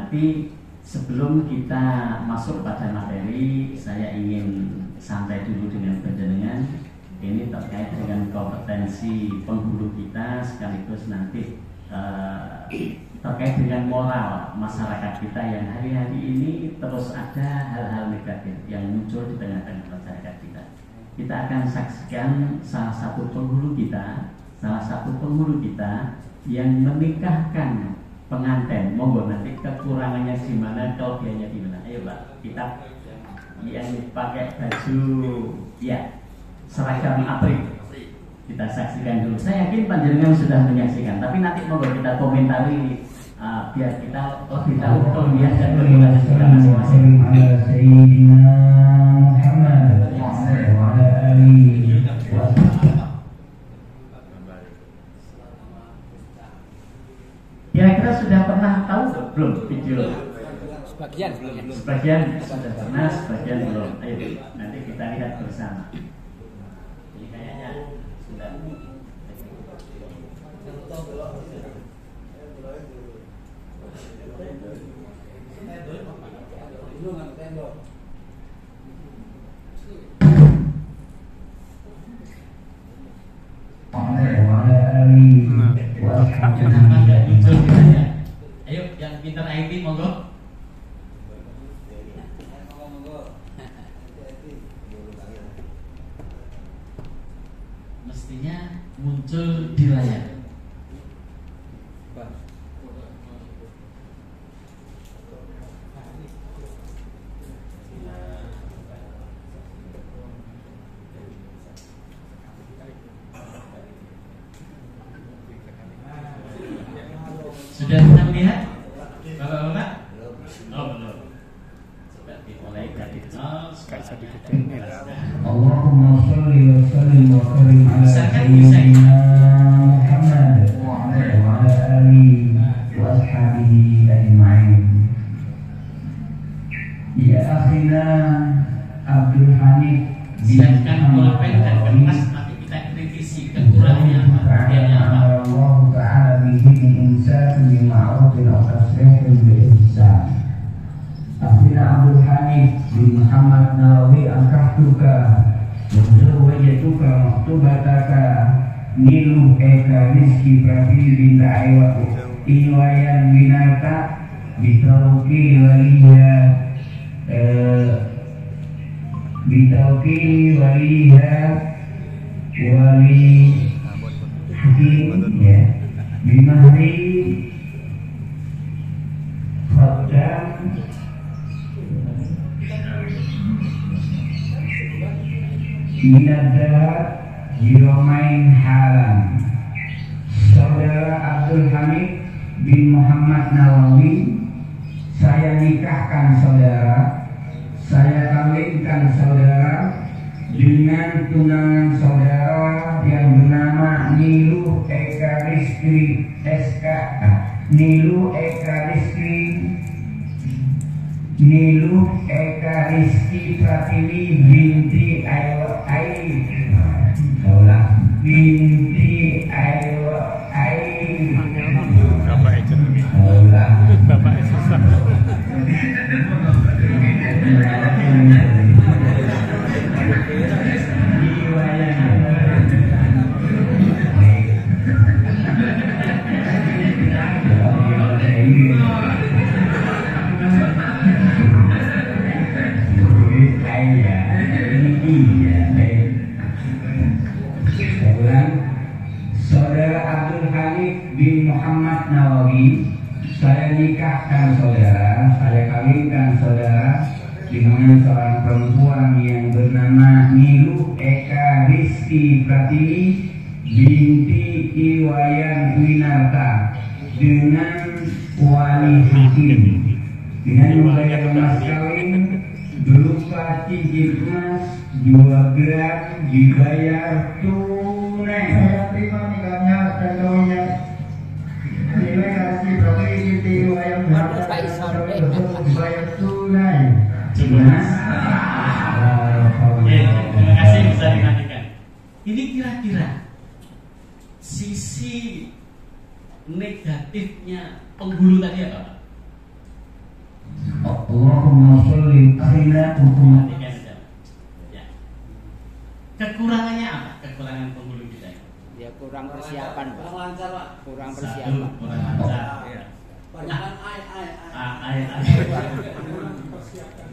Tapi sebelum kita masuk pada materi, saya ingin santai dulu dengan panjenengan. Ini terkait dengan kompetensi penghulu kita, sekaligus nanti terkait dengan moral masyarakat kita yang hari-hari ini terus ada hal-hal negatif yang muncul di tengah-tengah masyarakat kita. Kita akan saksikan salah satu penghulu kita yang menikahkan pengantin. Monggo nanti kekurangannya gimana, kelebihannya gimana. Ayo Pak, kita yang pakai baju ya seragam APRI kita saksikan dulu. Saya yakin panjenengan sudah menyaksikan, tapi nanti monggo kita komentari biar kita lebih tahu kelebihan dan kekurangan kita masing-masing. Kira-kira sudah pernah tahu belum video? Sebagian sudah pernah, sebagian belum. Ayo nanti kita lihat bersama. Ini kayaknya sudah. Ayo yang pintar IT monggo. Mestinya muncul di layar. Sudah bisa melihat Bapak-bapak? Oh belum. Coba dimulai dari nol. Allahumma sholli wa sallim wa karim ala sayyidina Muhammad wa ala alihi wa ashabihi ajma'in. Ya akhina Abdul Hamid siapkan pulpen dan kertas, tapi kita kritisi kekurangannya apa, kelebihannya apa. Allah Ta'ala bihi min insan bi ma'rufin aw tasrihin bi ihsan. Akhina Abdul Hamid bin Muhammad Nawawi angkahtuka wajatuka maktubataka nilu eka rizki prafili ta'aywa iwayan winata bitauki waliya bitauki waliha wali hakim ya bimahri khaddam minadzahat jiromain halan. Saudara Abdul Hamid bin Muhammad Nawawi, saya nikahkan saudara, saya kawinkan saudara dengan tunangan saudara yang bernama Nilu Eka Rizki Pratiwi binti Bapak susah. Saudara Abdul Hamid bin Muhammad Nawawi, saya nikahkan saudara, saya kawinkan saudara dengan seorang perempuan yang bernama Nilu Eka Rizki Pratiwi binti Iwayan Winarta dengan wali hakim dengan membayar mas kawin berupa cincin emas 2 gram dibayar tunai. Saya terima nikahnya dan kawinnya nilai hasil Pratiwi binti Iwayan Winarta dibayar tunai. Terima kasih, bisa dilanjutkan. Ini kira-kira sisi negatifnya penghulu tadi apa, Pak? Allahumma sholli akhlaqakum. Ya. Kekurangannya apa? Kekurangan penghulu kita. Ya kurang persiapan, Pak. Kurang lancar, Pak. Kurang Satu, persiapan. kurang lancar. Ya. Banyakan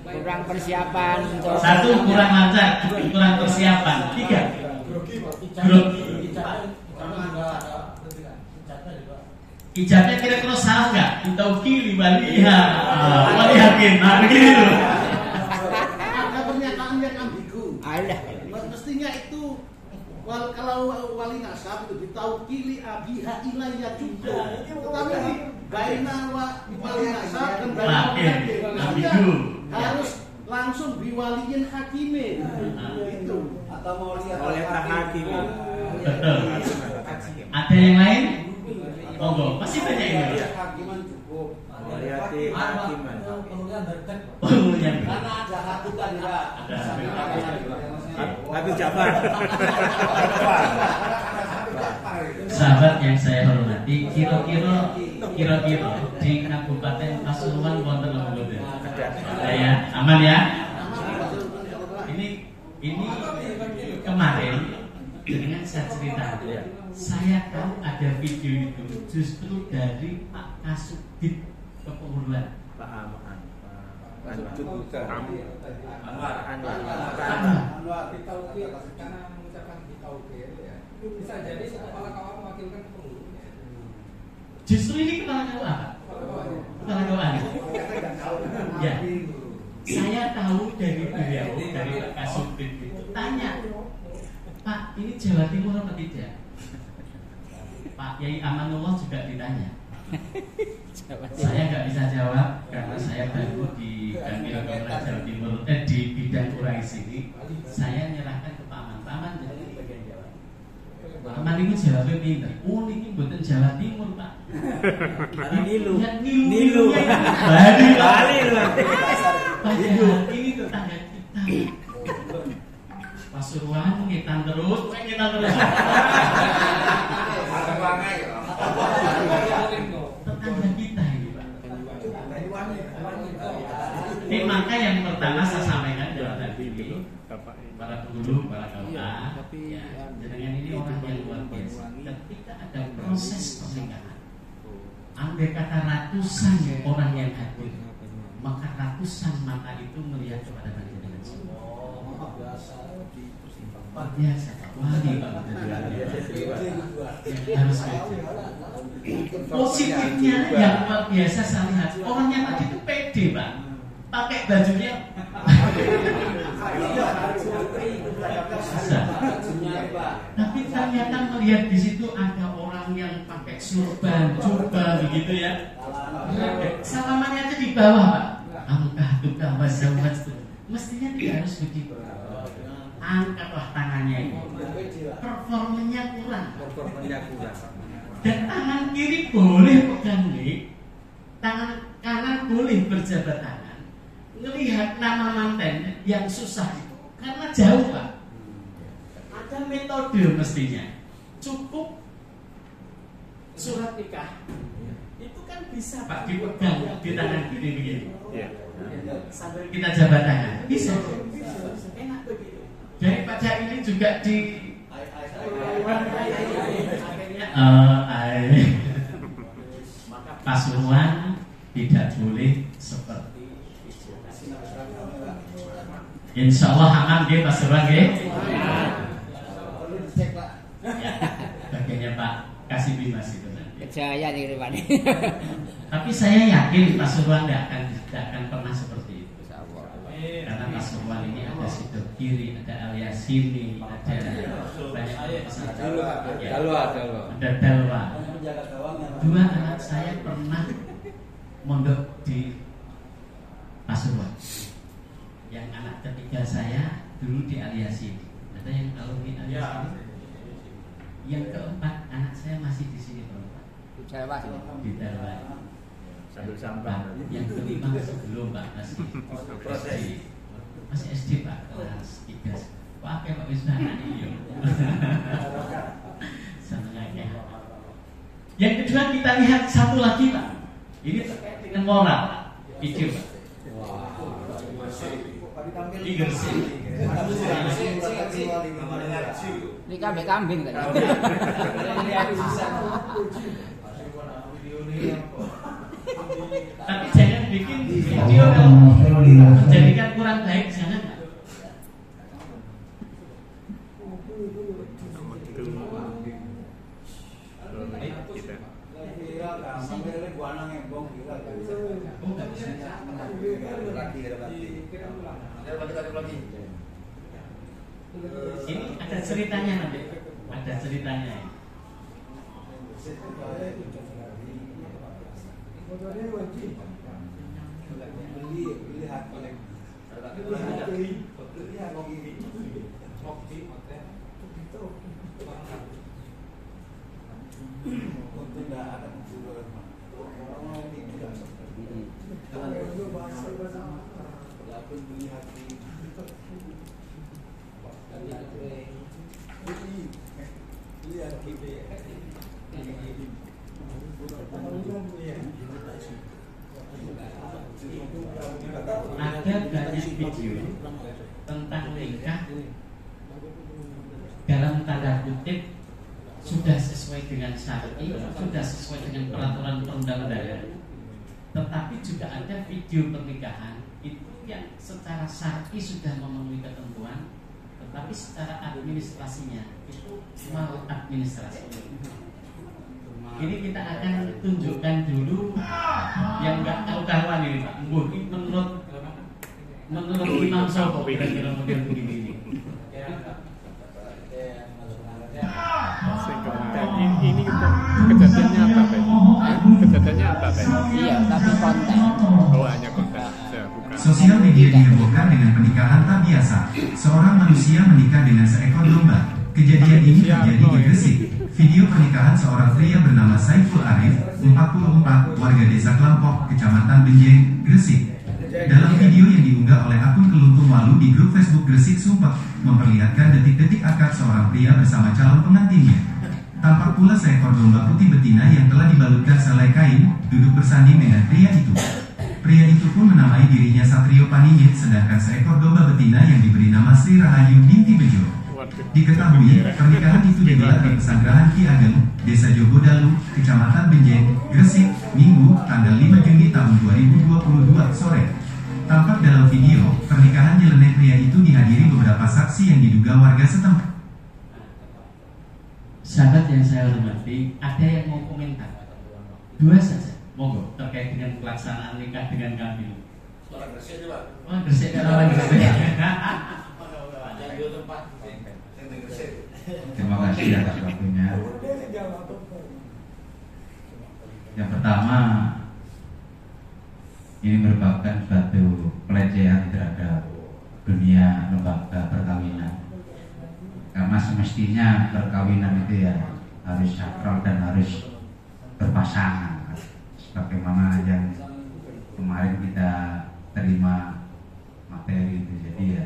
Kurang persiapan untuk Satu, kurang lancar, kurang persiapan. Tiga, grogi. Ijabnya kira-kira salah nggak? Tauqili waliha, wali hakim, nah begitu. ada pernyataan yang ambigu. ada. Mestinya itu kalau wali nasab itu ditauqili abiha ilayya juga. Tetapi ini baina wali nasab dan baina wali hakim. Maksudnya harus langsung biwaliyin hakimin. Itu. Atau mau lihat oleh hakim. Betul. Ada yang lain? Monggo, masih banyak ini. Hakiman cukup. Hakiman. Penghulunya. Karena ada hatukan juga. Habib Jafar. Sahabat yang saya hormati, kira-kira di Kabupaten Pasuruan wonten lembut. Ya, aman ya. Ini kemarin dengan saya cerita, saya tahu ada video itu justru dari Pak Kasubdit Kepengurusan. Anwar Ditauqir karena mengucapkan ditauqir ya. Itu bisa jadi kepala KUA mewakilkan penghulunya. Justru ini kepala KUA. Kepala KUA. Ya. Saya tahu dari beliau, dari Pak Kasubdit itu tanya, Pak, ini Jawa Timur apa tidak? Pak Yai Amanullah juga ditanya. Saya nggak bisa jawab karena saya baru di Kanwil Kabupaten Jawa Timur, di bidang Quraisy sini. Saya nyerahkan ke Paman. Paman jadi bagian Jawa. Paman itu jawabnya pinter. Oh, ini bukan Jawa Timur, Pak. Nilu. Ya, Nilu. Bali, Bali. Padahal ini tetangga kita. Pasuruan ngitan terus. Tetangga kita ini, Pak. Ini maka yang pertama saya sampaikan jawaban ini para penghulu, para KUA, ya, dengan ini orang yang luar biasa. Ketika ada proses pernikahan, andai kata ratusan orang yang hadir, maka ratusan mata itu melihat kepada panjenengan semua. Biasa, Pak. Wali, Pak. Harus beda. Positifnya yang luar biasa saya lihat orangnya tadi itu pede, Pak. Pakai bajunya. Tapi ternyata melihat di situ ada orang yang pakai surban, jubah begitu ya. Salamannya aja di bawah, Pak. Angkah tukang wasawat. Mestinya tidak harus begitu. Angkatlah tangannya ini. Performanya kurang. Dan tangan kiri boleh pegang mic, tangan kanan boleh berjabat tangan. Ngelihat nama manten yang susah itu karena jauh, Pak. Ada metode mestinya. Cukup surat nikah. Itu kan bisa, Pak, dipegang di tangan kiri begini. Sambil kita jabat tangan. Bisa. Enak begitu. Daripada ini juga di maka Pasuruan tidak boleh seperti itu. Insya Allah aman dia Pasuruan ya. Bagiannya Pak Kasih Bimas itu nanti. Kejayaan itu, Pak. Tapi saya yakin Pasuruan tidak akan pernah seperti itu. Karena Pasuruan ini ada Sidor Kiri, ada Al-Yasini, ada banyak ada Dalwa. Dua anak saya pernah mondok di Pasuruan. Yang anak ketiga saya dulu di Al-Yasini. Ada yang alumni Al-Yasini. Yang keempat anak saya masih di sini perempuan. Di Dalwa. Sambil sampah. Yang kelima belum, Pak, masih SD, Pak, kelas 3. Wah, kayak Pak Wisma iya. Senangnya. Yang kedua kita lihat satu lagi, Pak. Ini terkait dengan moral, Pak. Pikir, Pak. MUI Gresik. Ini kambing tadi. Tapi jangan bikin video kalau menjadikan kurang baik, jangan. Ini ada ceritanya nanti, ada ceritanya. Ada banyak video tentang nikah dalam tanda kutip sudah sesuai dengan syar'i, sudah sesuai dengan peraturan perundang-undangan. Tetapi juga ada video pernikahan itu yang secara syar'i sudah memenuhi ketentuan, tetapi secara administrasinya itu maladministrasi. Ini kita akan tunjukkan dulu yang nggak tahu-tahuan ini Pak. Menurut Imam Sopo kira-kira model begini ini. Ini kejadiannya apa, Pak? Kejadiannya apa, Pak? Iya, tapi konten. Oh, hanya konten saja, bukan. Sosial media dihebohkan dengan pernikahan tak biasa. Seorang manusia menikah dengan seekor domba. Kejadian ini terjadi di Gresik. Video pernikahan seorang pria bernama Saiful Arif, 44, warga desa Kelampok, kecamatan Benjeng, Gresik. Dalam video yang diunggah oleh akun Keluntung Walu di grup Facebook Gresik Sumpah, memperlihatkan detik-detik akad seorang pria bersama calon pengantinnya. Tampak pula seekor domba putih betina yang telah dibalutkan selai kain, duduk bersanding dengan pria itu. Pria itu pun menamai dirinya Satrio Paningit, sedangkan seekor domba betina yang diberi nama Sri Rahayu binti Bejo. Diketahui, pernikahan itu digelar di Pesanggrahan Ki Ageng, Desa Jogodalu, Kecamatan Benjeng, Gresik, Minggu, tanggal 5 Juni tahun 2022 sore. Tampak dalam video, pernikahan nyeleneh pria itu dihadiri beberapa saksi yang diduga warga setempat. Sahabat yang saya hormati, ada yang mau komentar? Dua saja, monggo, terkait dengan pelaksanaan nikah dengan kambing. Orang Gresik juga. Oh, Gresik kan orang Gresik. Terima kasih atas waktunya. Yang pertama, ini merupakan suatu pelecehan terhadap dunia lembaga perkawinan. Karena semestinya perkawinan itu ya harus sakral dan harus berpasangan, sebagaimana yang kemarin kita terima materi itu. Jadi ya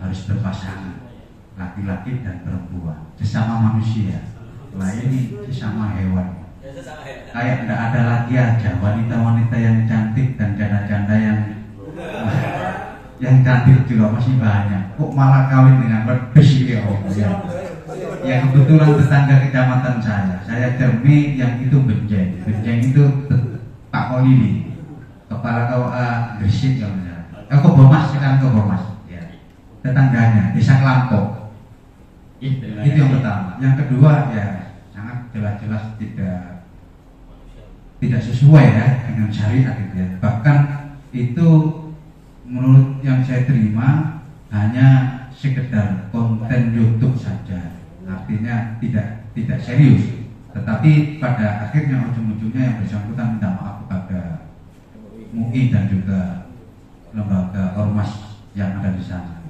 harus berpasangan, laki-laki dan perempuan, sesama manusia. Setelah ini sesama hewan. Kayak tidak ada lagi aja wanita-wanita yang cantik dan janda-janda yang cantik juga masih banyak. Kok malah kawin dengan wedus ya Om? Ya kebetulan tetangga kecamatan saya Cermi yang itu Benjeng. Benjeng itu Pak Kolili, kepala KUA Gresik ya misalnya. Kobomas, sekarang Kobomas. Ya. Tetangganya Desa Kelampok. Itu yang pertama. Yang kedua ya sangat jelas-jelas tidak sesuai ya dengan syariat gitu ya. Bahkan itu menurut yang saya terima hanya sekedar konten YouTube saja, artinya tidak serius. Tetapi pada akhirnya ujung-ujungnya yang bersangkutan minta maaf kepada MUI dan juga lembaga ormas yang ada di sana.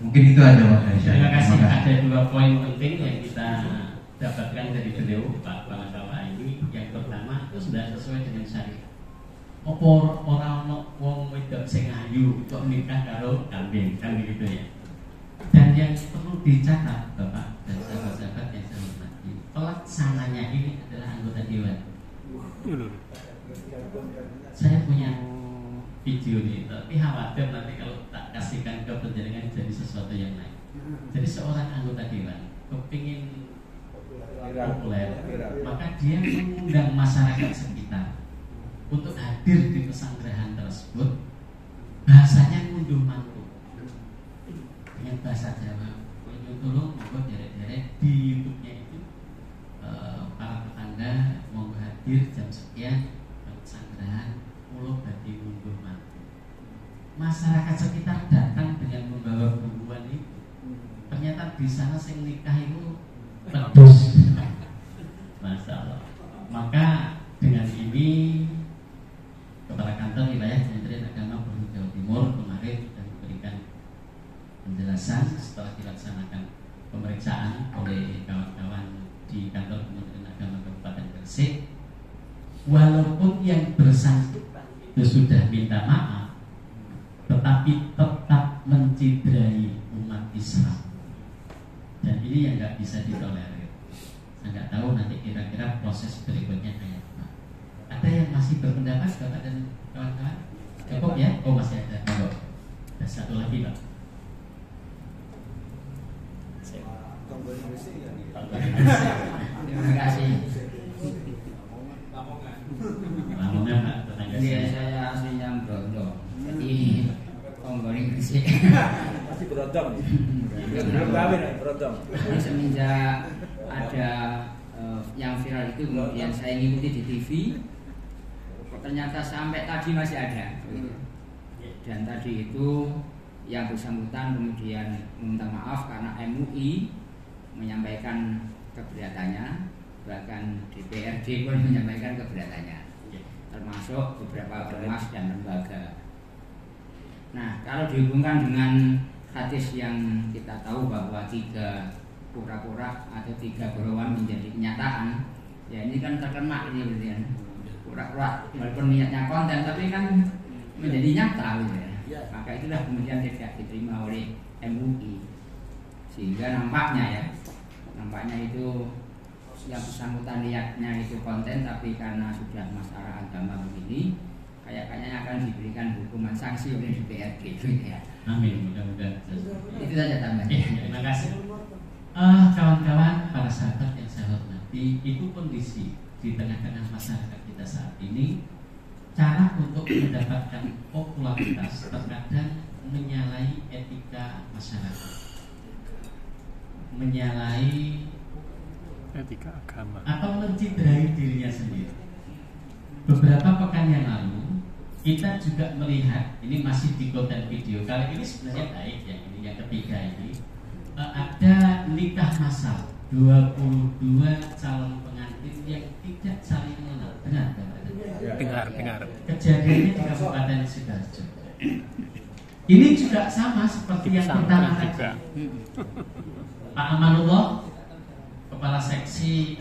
Mungkin itu aja Pak dari saya. Terima kasih. Ada dua poin penting yang kita dapatkan dari beliau Pak Pangasawa ini. Yang pertama itu sudah sesuai dengan syariat. Apa orang wong wedok sing ayu kok nikah karo kambing kan begitu ya. Dan yang perlu dicatat Bapak dan sahabat-sahabat yang saya hormati, pelaksananya ini adalah anggota dewan. Saya punya video nih, tapi khawatir nanti kalau tak kasih mengapresiasikan ke penjaringan jadi sesuatu yang lain. Jadi seorang anggota dewan kepingin populer, maka dia mengundang masyarakat sekitar untuk hadir di pesanggrahan tersebut. Bahasanya ngunduh mantu dengan bahasa Jawa. Tolong monggo derek-derek di YouTube-nya itu para tetangga monggo hadir jam sekian pesanggrahan mulo badhe ngunduh mantu. Masyarakat sekitar datang dengan membawa buruan itu. Ternyata di sana sing nikah itu pedus. Masya Allah. Maka dengan ini Kepala Kantor Wilayah Kementerian Agama Provinsi Jawa Timur kemarin sudah memberikan penjelasan setelah dilaksanakan pemeriksaan oleh kawan-kawan di Kantor Kementerian Agama Kabupaten Gresik. Walaupun yang bersangkutan itu sudah minta maaf, tetapi tetap menciderai umat Islam. Dan ini yang nggak bisa ditolerir. Saya nggak tahu nanti kira-kira proses berikutnya kayak apa. Ada yang masih berpendapat Bapak dan kawan-kawan? Cukup ya? Oh masih ada. Ada satu lagi Pak. Terima kasih. Lamongan Pak, tetangga Iya, saya. saya aslinya Brondo. Jadi Tonggoni Gresik. Masih berodong. Belum kawin, berodong. Jadi semenjak ada yang viral itu kemudian saya ngikuti di TV, ternyata sampai tadi masih ada. Dan tadi itu yang bersangkutan kemudian meminta maaf karena MUI menyampaikan keberatannya, bahkan DPRD pun menyampaikan keberatannya, termasuk beberapa ormas dan lembaga. Nah, kalau dihubungkan dengan hadis yang kita tahu bahwa 3 pura-pura atau 3 golongan menjadi kenyataan, ya ini kan terkena ini gitu ya. Pura-pura walaupun niatnya konten tapi kan menjadi nyata gitu ya. Maka itulah kemudian tidak diterima oleh MUI. Sehingga nampaknya itu yang bersangkutan niatnya itu konten, tapi karena sudah masalah agama begini, kayaknya akan diberikan hukuman sanksi oleh DPRD gitu ya. Amin, mudah-mudahan. Itu saja tambahan. Terima kasih. Kawan-kawan, para sahabat yang saya hormati, itu kondisi di tengah-tengah masyarakat kita saat ini. Cara untuk mendapatkan popularitas terkadang menyalahi etika masyarakat, menyalahi etika agama, atau menciderai dirinya sendiri. Beberapa pekan yang lalu kita juga melihat, ini masih di konten video, kali ini sebenarnya baik ya, ini yang ketiga ini ada nikah massal 22 calon pengantin yang tidak saling mengenal. dengar. Kejadiannya di Kabupaten Sidoarjo. Ini juga sama seperti yang pertama tadi. Pak Amanullah, Kepala Seksi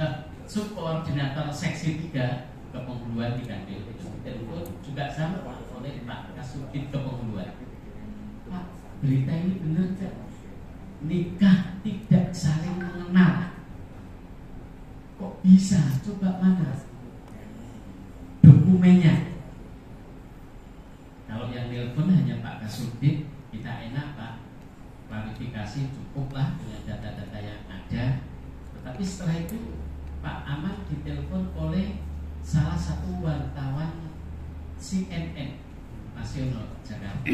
Subkoordinator Seksi 3 Kepenghuluan di Kanwil itu juga sama oleh Pak Kasubdit Kepenghuluan. Pak, berita ini benar tidak? Nikah tidak saling mengenal. Kok bisa? Coba mana dokumennya? Kalau yang telepon hanya Pak Kasubdit, kita enak Pak, klarifikasi cukuplah dengan data-data yang ada. Tetapi setelah itu Pak Aman ditelepon oleh salah satu wartawan CNN Nasional Jakarta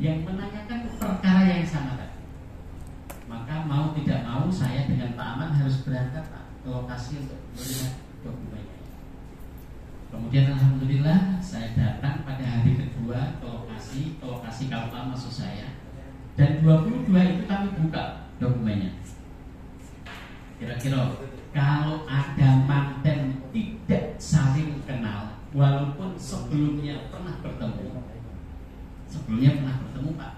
yang menanyakan perkara yang sama tadi. Maka mau tidak mau saya dengan Pak Aman harus berangkat Pak ke lokasi untuk melihat dokumennya. Kemudian alhamdulillah saya datang pada hari kedua ke lokasi KUA maksud saya. Dan 22 itu kami buka dokumennya. Kira-kira kalau ada manten tidak saling kenal, walaupun sebelumnya pernah bertemu Pak,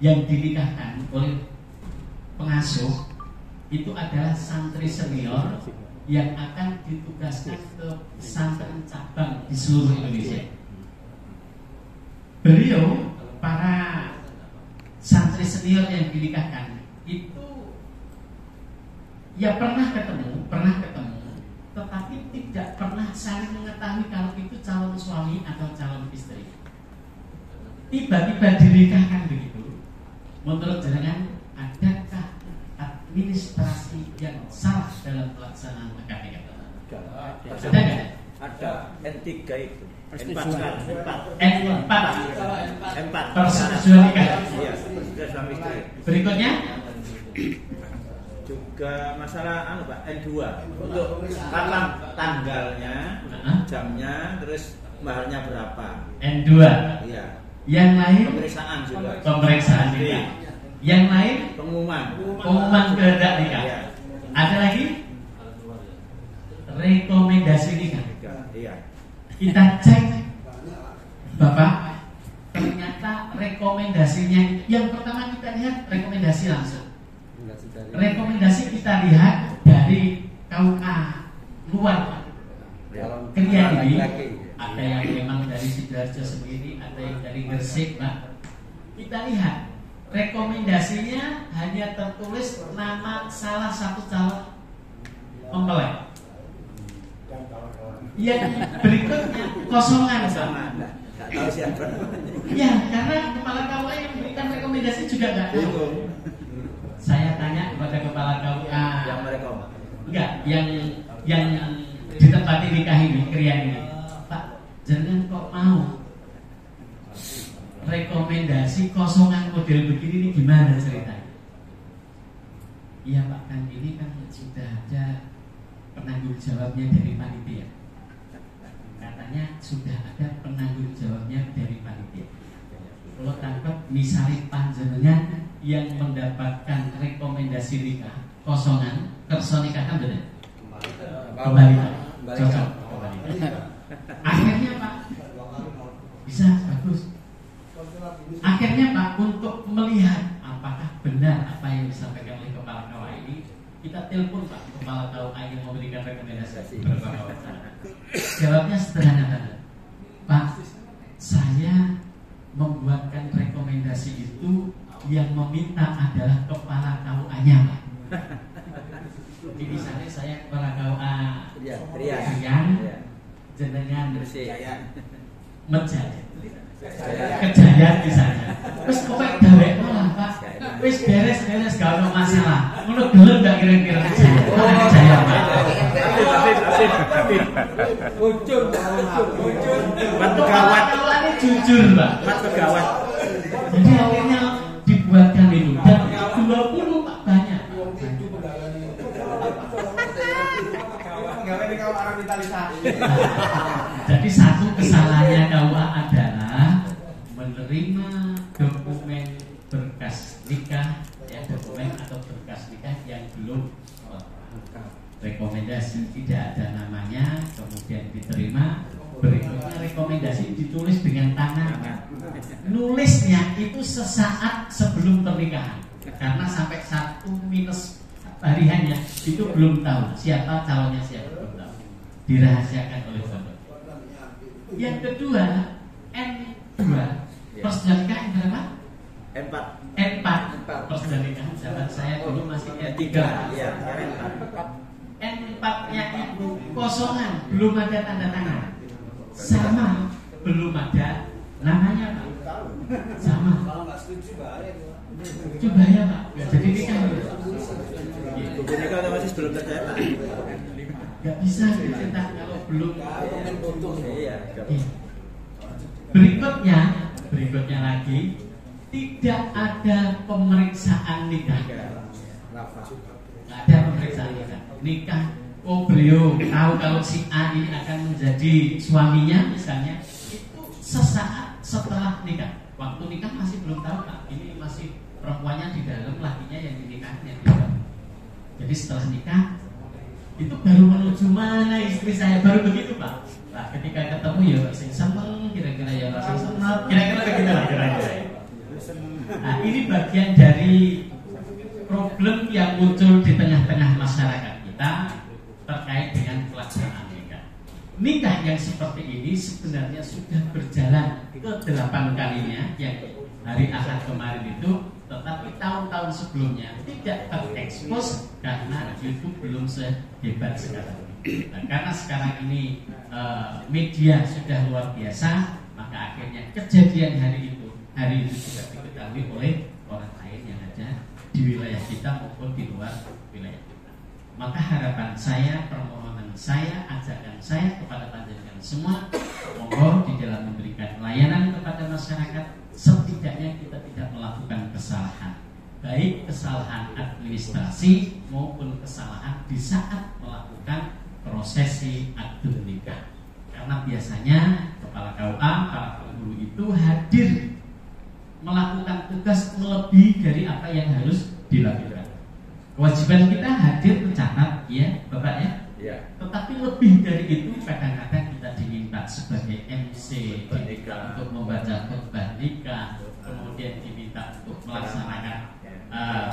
yang dinikahkan oleh pengasuh itu adalah santri senior yang akan ditugaskan ke pesantren cabang di seluruh Indonesia. Beliau, para santri senior yang dinikahkan itu ya pernah ketemu, tetapi tidak pernah saling mengetahui kalau itu calon suami atau calon istri. tiba-tiba dinikahkan begitu, menurut jenengan adakah administrasi yang salah dalam pelaksanaan akad nikah? Ada nggak? Ada N3 itu. N4 M4 persetujuan nikah. Iya, sudah suami istri. Berikutnya Juga masalah Pak N2 untuk kapan tanggalnya, jamnya, terus mahalnya berapa. N2. Iya. Yang lain Pemeriksaan juga. pemeriksaan nikah. Yang lain pengumuman kehendak nikah. Iya. Ada lagi rekomendasi nikah. Iya. Kita cek, Bapak, ternyata rekomendasinya yang pertama kita lihat rekomendasi langsung. Rekomendasi kita lihat dari KUA luar. Kemudian ini ada yang memang dari Sidoarjo sendiri, ada yang dari Gresik, Pak. Kita lihat rekomendasinya hanya tertulis nama salah satu calon mempelai. Yang berikutnya kosongan, Pak. Nggak tahu siapa. Ya, karena kepala KUA yang memberikan rekomendasi juga nggak tahu. Saya tanya kepada kepala KUA Yang mereka enggak, yang di tempat nikah ini, krian ini, Pak, jangan kok mau rekomendasi kosongan model begini ini gimana ceritanya? Iya Pak, kan ini kan sudah ada penanggung jawabnya dari panitia. Katanya sudah ada penanggung jawabnya dari panitia. Kalau tangkap misalnya panjenengan yang mendapatkan rekomendasi nikah kosongan, kerso nikahan benar? Kembalikan. Cocok. Akhirnya Pak, bisa bagus. Akhirnya Pak, untuk melihat apakah benar apa yang disampaikan oleh kepala KUA ini, kita telepon Pak kepala KUA yang memberikan rekomendasi. Jawabnya sederhana, Pak, saya membuatkan rekomendasi itu yang meminta adalah kepala KUA-nya, Pak. Jadi misalnya saya kepala KUA Rian, jenengan Menjadi Kejayaan misalnya. Wis pokoknya gawe lah Pak. Wis beres-beres gak ada masalah. Ngono gelem gak kira-kira Kejayaan Pak. Ujung. Mat pegawat ini jujur Pak. Mat pegawat. Jadi akhirnya dibuatkan itu dan 20 Pak banyak. Jadi satu kesalahannya KUA adalah menerima dokumen berkas nikah, ya dokumen atau berkas nikah yang belum rekomendasi tidak ada namanya, kemudian diterima. Berikutnya rekomendasi ditulis dengan tangan. Nulisnya itu sesaat sebelum pernikahan, karena sampai 1 minus hariannya itu belum tahu siapa calonnya, siapa belum tahu, dirahasiakan oleh bapak. Yang kedua N2 persetujuan nikah yang berapa? N4 persetujuan nikah zaman saya dulu masih N3. Iya, N4-nya itu kosongan, belum ada tanda tangan, sama belum ada namanya Pak, sama. Coba ya Pak, jadi nikah buku nikah otomatis belum tercetak. Gak bisa dicetak kalau belum. Iya. Berikutnya lagi tidak ada pemeriksaan nikah. Gak ada pemeriksaan nikah. Nikah, oh beliau tahu kalau si A ini akan menjadi suaminya misalnya, itu sesaat setelah nikah. Waktu nikah masih belum tahu Pak. Ini masih perempuannya di dalam, lakinya yang dinikahnya di dalam. Jadi setelah nikah itu baru menuju mana istri saya, baru begitu Pak. Nah ketika ketemu ya sing seneng, kira-kira ya sing seneng, kira-kira begitu lah kira-kira. Nah ini bagian dari problem yang muncul di tengah-tengah masyarakat kita terkait dengan pelaksanaan nikah. Nikah yang seperti ini sebenarnya sudah berjalan ke 8 kalinya, yang hari Ahad kemarin itu, tetapi tahun-tahun sebelumnya tidak terekspos karena itu belum sehebat sekarang. Nah, karena sekarang ini media sudah luar biasa, maka akhirnya kejadian hari itu hari ini juga diketahui oleh orang lain yang ada di wilayah kita maupun di luar wilayah kita. Maka harapan saya, permohonan saya, ajakan saya kepada panjenengan semua, monggo di dalam memberikan layanan kepada masyarakat, setidaknya kita tidak melakukan kesalahan, baik kesalahan administrasi maupun kesalahan di saat melakukan prosesi akad nikah. Karena biasanya kepala KUA, para penghulu itu hadir melakukan tugas melebihi dari apa yang harus dilakukan. Kewajiban kita hadir mencatat, ya Bapak ya. Ya. Tetapi lebih dari itu kadang-kadang kita diminta sebagai MC untuk membaca khutbah nikah, kemudian diminta untuk melaksanakan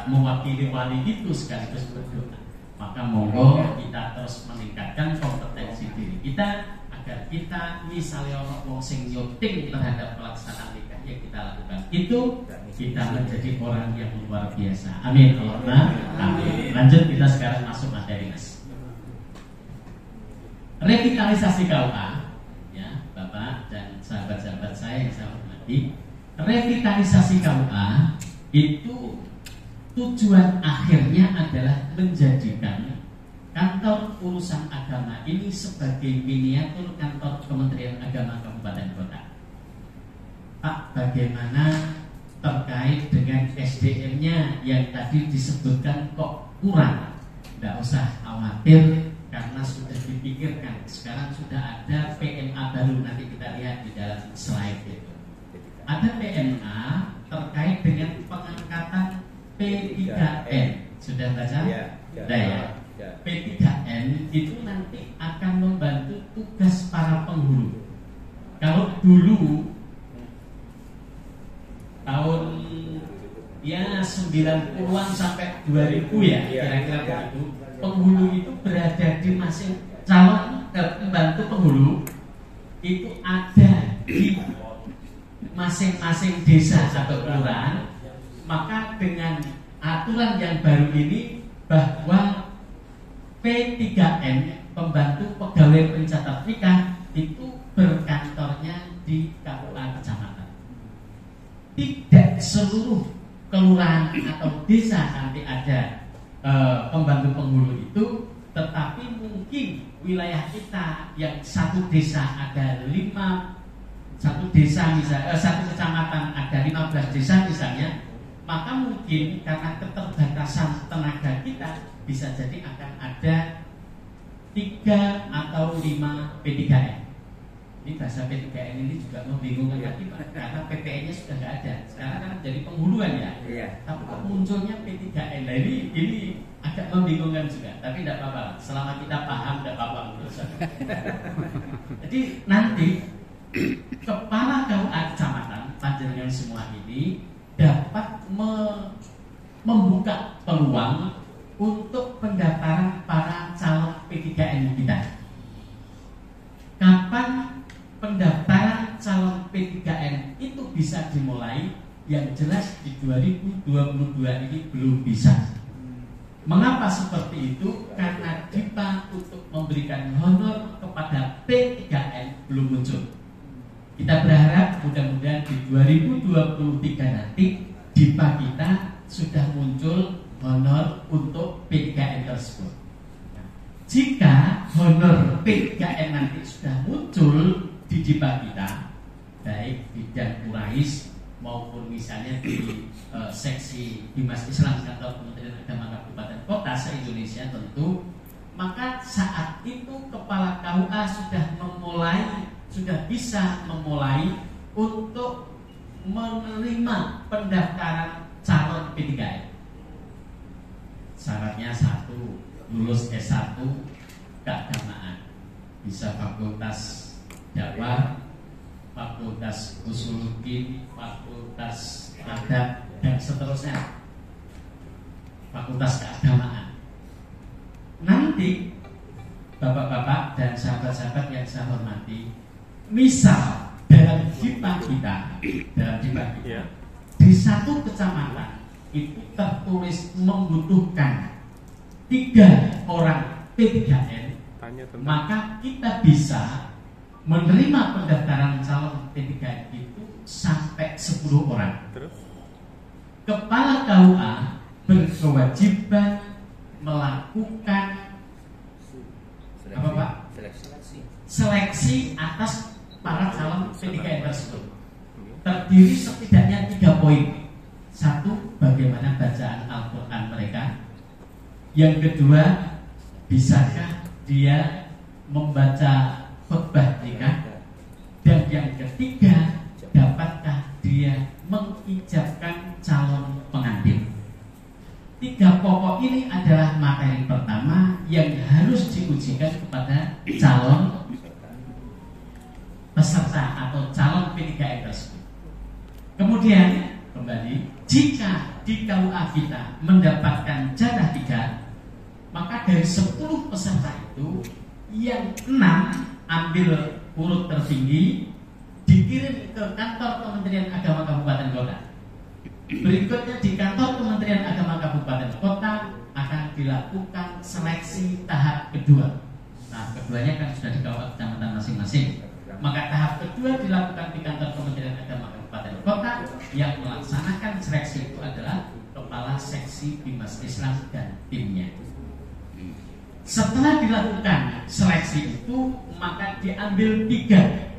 mewakili wali itu sekaligus berdoa. Maka monggo kita terus meningkatkan kompetensi diri kita agar kita misalnya orang wong sing nyuting terhadap pelaksanaan nikah yang kita lakukan itu kita menjadi orang yang luar biasa. Amin. Amin. Lanjut, kita sekarang masuk materi Mas. Revitalisasi KUA, ya Bapak dan sahabat-sahabat saya yang saya hormati, revitalisasi KUA itu tujuan akhirnya adalah menjadikan kantor urusan agama ini sebagai miniatur kantor Kementerian Agama Kabupaten Kota. Pak, bagaimana terkait dengan SDM-nya yang tadi disebutkan kok kurang? Tidak usah khawatir karena sudah dipikirkan. Sekarang sudah ada PMA baru, nanti kita lihat di dalam slide itu. Ada PMA terkait dengan pengangkatan P3N. Sudah baca? Ya. P3N itu nanti akan membantu tugas para penghulu. Kalau dulu tahun ya 90-an sampai 2000 ya kira-kira begitu, penghulu itu berada di masing calon pembantu penghulu itu ada di masing-masing desa atau kelurahan. Maka dengan aturan yang baru ini bahwa P3N pembantu pegawai pencatat nikah itu berkantornya di KUA kecamatan. Tidak seluruh kelurahan atau desa nanti ada pembantu penghulu itu, tetapi mungkin wilayah kita yang satu desa ada satu kecamatan ada 15 desa misalnya, maka mungkin karena keterbatasan tenaga kita bisa jadi akan ada 3 atau 5 P3N. Ini bahasa P3N ini juga membingungkan hati Pak, karena PPN-nya sudah nggak ada. Sekarang kan jadi penghuluan ya. Iya. Tapi kok munculnya P3N? Nah ini agak membingungkan juga. Tapi tidak apa-apa. Selama kita paham tidak apa-apa menurut saya. Jadi nanti kepala KUA kecamatan panjenengan semua ini dapat membuka peluang untuk pendaftaran para calon P3N kita. Kapan pendaftaran calon P3N itu bisa dimulai? Yang jelas di 2022 ini belum bisa. Mengapa seperti itu? Karena DIPA untuk memberikan honor kepada P3N belum muncul. Kita berharap mudah-mudahan di 2023 nanti DIPA kita sudah muncul honor untuk P3N tersebut. Jika honor P3N nanti sudah muncul di DIPA kita, baik di bidang kurais maupun misalnya di seksi Dimas Islam kantor Kementerian Agama Kabupaten Kota se-Indonesia tentu, maka saat itu kepala KUA sudah bisa memulai untuk menerima pendaftaran calon P3N. Syaratnya 1, lulus S1 keagamaan, bisa fakultas dakwah, fakultas usuluddin, fakultas adab dan seterusnya, fakultas keagamaan. Nanti bapak-bapak dan sahabat-sahabat yang saya hormati, misal dalam DIPA kita di satu kecamatan itu tertulis membutuhkan 3 orang P3N, maka kita bisa menerima pendaftaran calon P3N itu sampai 10 orang. Terus? Kepala KUA berkewajiban melakukan apa Pak? Seleksi atas para calon P3N tersebut. Terdiri setidaknya 3 poin. 1. Bagaimana bacaan Al-Quran mereka. Yang kedua, bisakah dia membaca khutbah nikah. Dan yang ketiga, dapatkah dia mengijabkan calon pengantin. 3 pokok ini adalah materi pertama yang harus diujikan kepada calon peserta atau calon P3N tersebut. Kemudian kembali, jika di KUA kita mendapatkan jatah 3, maka dari 10 peserta itu yang 6 ambil urut tertinggi, dikirim ke kantor Kementerian Agama Kabupaten Kota. Berikutnya di kantor Kementerian Agama Kabupaten Kota akan dilakukan seleksi tahap kedua. Tahap keduanya kan sudah di kecamatan masing-masing. Maka tahap kedua dilakukan di kantor Kementerian Agama Kabupaten Kota. Yang melaksanakan seleksi itu adalah Kepala Seksi Bimas Islam dan timnya. Setelah dilakukan seleksi itu, maka diambil 3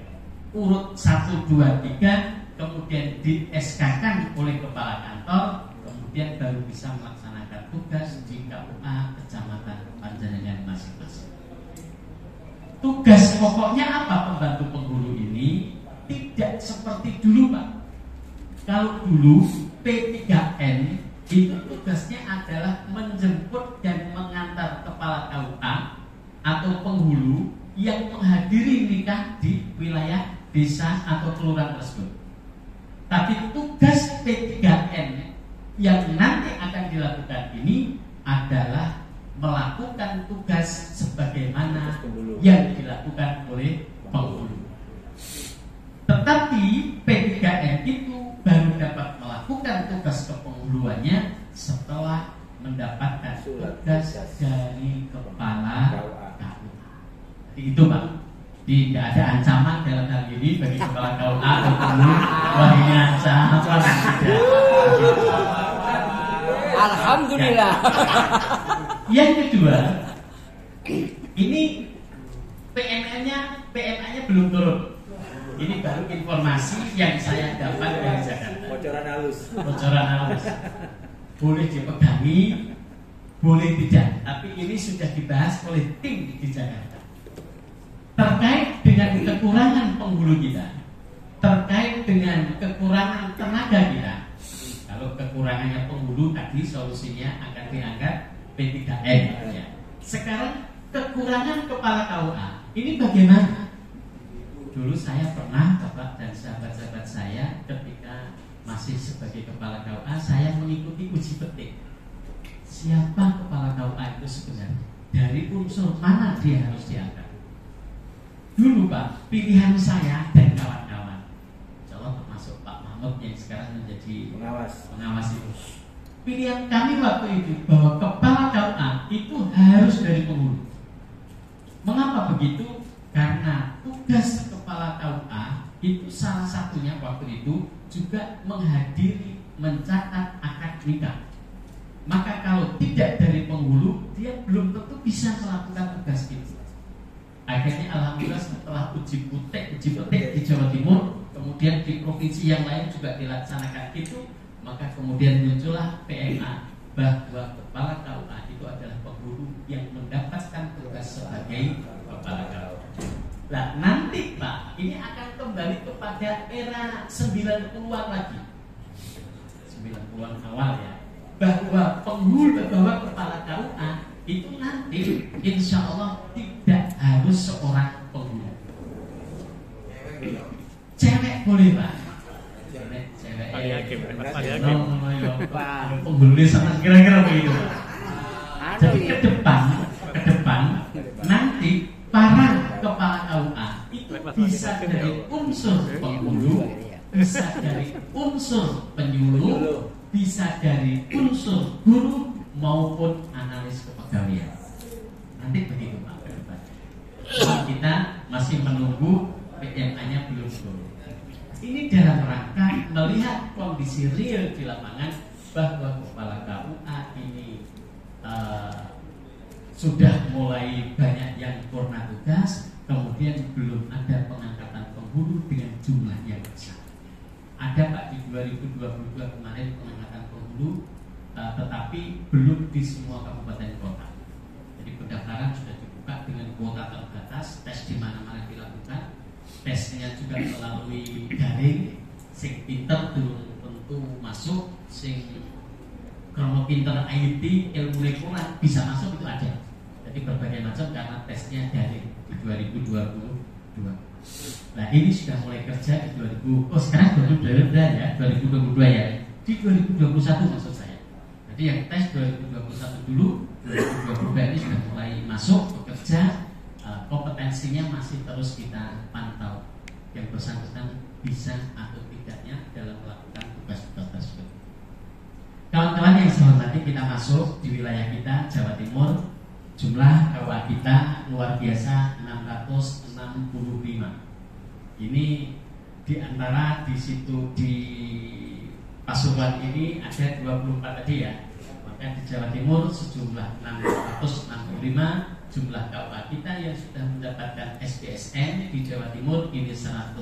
urut 1, 2, 3, kemudian di SK-kan oleh kepala kantor, kemudian baru bisa melaksanakan tugas di KUA kecamatan Panjenengan masing-masing. Tugas pokoknya apa pembantu penghulu ini? Tidak seperti dulu Pak. Kalau dulu P3N itu tugasnya adalah menjemput dan mengantar kepala KUA atau penghulu yang menghadiri nikah di wilayah desa atau kelurahan tersebut. Tapi tugas P3N yang nanti akan dilakukan ini adalah melakukan tugas sebagaimana yang dilakukan oleh penghulu. Tetapi P3N itu baru dapat melakukan tugas kepenghuluannya setelah mendapatkan tugas dari kepala KUA. Jadi itu Pak. Tidak ada ancaman dalam hal ini bagi kepala KUA atau penghulu. Wah ini ancaman. Alhamdulillah. Yang kedua, ini PMA-nya belum turun. Ini baru informasi yang saya dapat dari Jakarta. Bocoran halus. Boleh dipegangi, boleh tidak. Tapi ini sudah dibahas oleh tim di Jakarta. Terkait dengan kekurangan penghulu kita, terkait dengan kekurangan tenaga kita. Kalau kekurangannya penghulu tadi solusinya akan diangkat P3N. Ya. Sekarang kekurangan kepala KUA ini bagaimana? Dulu saya pernah Bapak dan sahabat-sahabat saya ketika masih sebagai kepala KUA, saya mengikuti uji petik. Siapa kepala KUA itu sebenarnya? Dari unsur mana dia harus diangkat? Dulu Pak, pilihan saya dan kawan-kawan, insyaallah termasuk Pak Mahmud yang sekarang menjadi pengawas itu. Pilihan kami waktu itu bahwa kepala KUA itu harus dari penghulu. Mengapa begitu? Karena tugas kepala KUA itu salah satunya waktu itu juga menghadiri, mencatat akad nikah. Maka kalau tidak dari penghulu, dia belum tentu bisa melakukan tugas itu. Akhirnya alhamdulillah setelah uji petik di Jawa Timur, kemudian di provinsi yang lain juga dilaksanakan itu, maka kemudian muncullah PMA bahwa kepala KUA itu adalah penghulu yang mendapatkan tugas sebagai kepala KUA. Nah nanti Pak, ini akan kembali kepada era 90-an lagi, 90-an awal ya, bahwa penghulu, bahwa kepala KUA itu nanti insya Allah tidak harus seorang penghulu. Cewek boleh Pak. Cewek penghulu sama kira-kira begitu. Jadi ke depan nanti para kepala KUA itu bisa dari unsur penghulu, bisa dari unsur penyuluh, bisa dari unsur guru maupun analis kepegawaian. Nanti begitu Pak ke depan. Kita masih menunggu PMA-nya belum turun. ini dalam rangka melihat kondisi real di lapangan bahwa kepala KUA ini sudah mulai banyak yang purna tugas, kemudian belum ada pengangkatan penghulu dengan jumlah yang besar. Ada Pak di 2022 kemarin pengangkatan penghulu, tetapi belum di semua kabupaten kota. Jadi pendaftaran sudah dibuka dengan kuota terbatas, tes di mana-mana dilakukan, tesnya juga melalui daring, sing pinter belum tentu masuk, sing krono pinter IT, ilmu kurang bisa masuk itu ada. Jadi berbagai macam karena tesnya daring di 2022. Nah ini sudah mulai kerja di 2000. Oh sekarang 2022 ya, 2022 ya. Di 2021 maksud saya. Jadi yang tes 2021 dulu, 2022 ini sudah mulai masuk bekerja. Kompetensinya masih terus kita pantau. Yang bersangkutan bisa atau tidaknya dalam melakukan tugas-tugas tersebut. Kawan-kawan yang saya hormati, kita masuk di wilayah kita Jawa Timur. Jumlah KUA kita luar biasa 665. Ini di antara di situ di Pasuruan ini ada 24 tadi ya. Maka di Jawa Timur sejumlah 665 jumlah KUA kita yang sudah mendapatkan SPSN di Jawa Timur ini 110.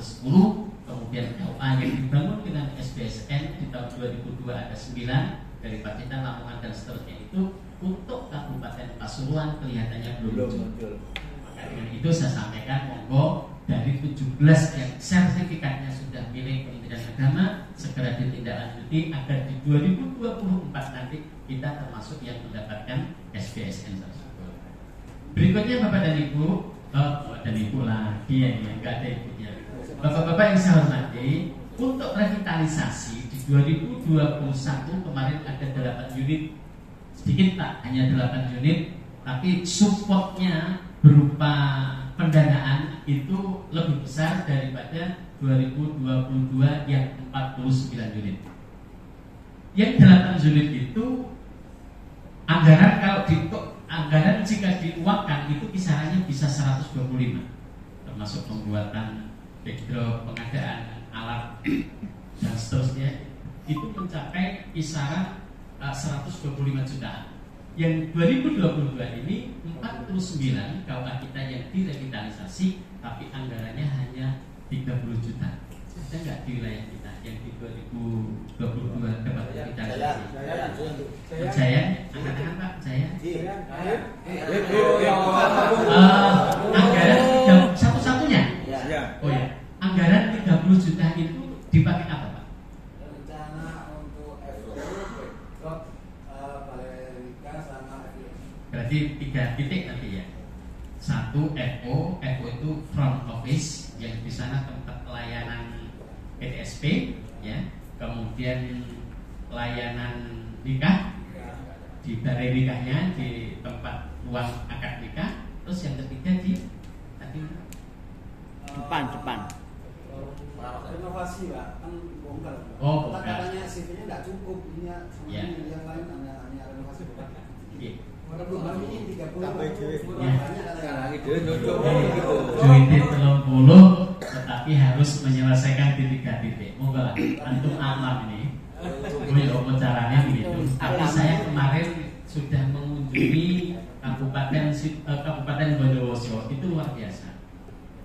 Kemudian KUA yang dibangun dengan SPSN di tahun 2002 ada 9 dari Pacitan, Lamongan dan seterusnya itu. Untuk Kabupaten Pasuruan kelihatannya belum muncul. Maka dengan itu saya sampaikan monggo dari 17 yang sertifikatnya sudah milik Kementerian Agama segera ditindaklanjuti agar di 2024 nanti kita termasuk yang mendapatkan SPSN tersebut. Berikutnya Bapak dan Ibu, dan Ibu lagi yang enggak ada ibunya. Bapak-bapak yang saya hormati, untuk revitalisasi di 2021 kemarin ada 8 unit. Sedikit tak, hanya 8 unit, tapi supportnya berupa pendanaan itu lebih besar daripada 2022 yang 49 unit. Yang 8 unit itu anggaran anggaran jika diuangkan itu kisarannya bisa 125, termasuk pembuatan backdrop, pengadaan alat dan seterusnya itu mencapai kisaran 125 juta. Yang 2022 ini 49 KUA kita yang direvitalisasi, tapi anggarannya hanya 30 juta. Ada nggak di wilayah kita yang di 2022 dapat revitalisasi? Jaya, angkat-angkat Pak, Jaya. Anggaran satu-satunya. Oh ya, anggaran 30 juta itu dipakai apa? Berarti 3 titik nanti ya. 1 FO itu front office yang di sana tempat pelayanan PTSP ya. Kemudian pelayanan nikah di balai nikahnya, di tempat ruang akad nikah. Terus yang ketiga di tadi depan. Renovasi Pak, kan bongkar. Oh, bongkar. Katanya CV-nya nggak cukup, ini yang lain hanya renovasi bongkar. Iya. Ini 30 duitnya 30 tetapi harus menyelesaikan di 3 titik. Monggo lah, antum alam ini. Tunggu caranya begitu. Tapi saya kemarin sudah mengunjungi Kabupaten Bondowoso, itu luar biasa.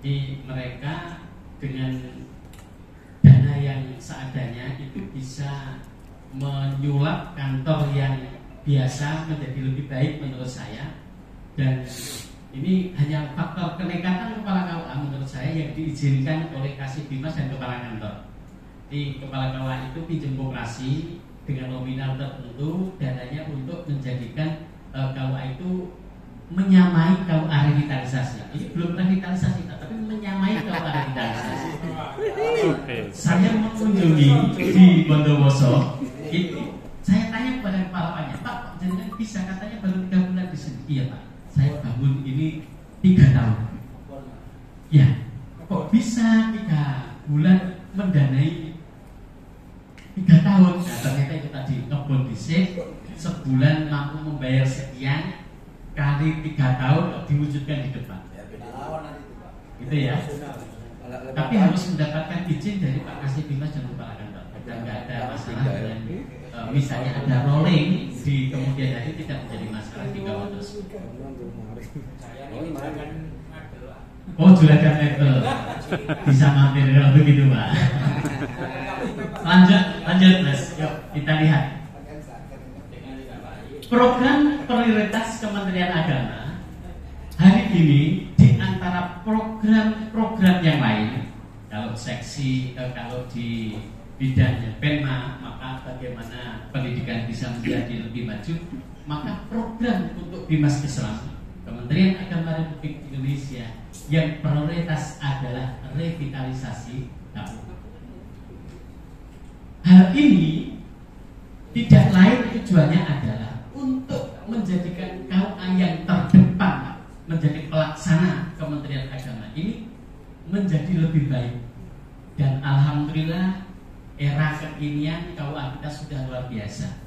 Jadi mereka dengan dana yang seadanya itu bisa menyulap kantor yang biasa menjadi lebih baik menurut saya. Dan ini hanya faktor kenekatan kepala KUA menurut saya yang diizinkan oleh Kasih Bimas dan kepala kantor. Di kepala KUA itu pinjam koperasi dengan nominal tertentu, dananya untuk menjadikan KUA itu menyamai KUA revitalisasi. Ini belum revitalisasi, tapi menyamai KUA revitalisasi. Saya mengunjungi di Bondowoso itu. Saya tanya kepada kepalanya, Pak, jangan bisa, katanya baru 3 bulan di sini. Iya Pak, saya bangun ini 3 tahun. Ya, kok bisa 3 bulan mendanai 3 tahun? Nah, ternyata itu tadi ngebon disik, sebulan mampu membayar sekian, kali 3 tahun diwujudkan di depan. Gitu ya. Tapi harus mendapatkan izin dari Pak Kasih Bimas dan Kepala Kantor. Dan nggak ada masalah dengan misalnya ada rolling di kemudian hari tidak menjadi masalah di kawal tersebut. Oh juragan mebel bisa mampir kalau begitu Pak. Lanjut Mas, yuk kita lihat program prioritas Kementerian Agama hari ini di antara program-program yang lain. Kalau seksi kalau di bidangnya Penma, maka bagaimana pendidikan bisa menjadi lebih maju, maka program untuk Bimas Islam Kementerian Agama Republik Indonesia yang prioritas adalah revitalisasi kampung. Hal ini tidak lain tujuannya adalah untuk menjadikan KUA yang terdepan menjadi pelaksana Kementerian Agama ini menjadi lebih baik. Dan alhamdulillah era kekinian KUA kita sudah luar biasa.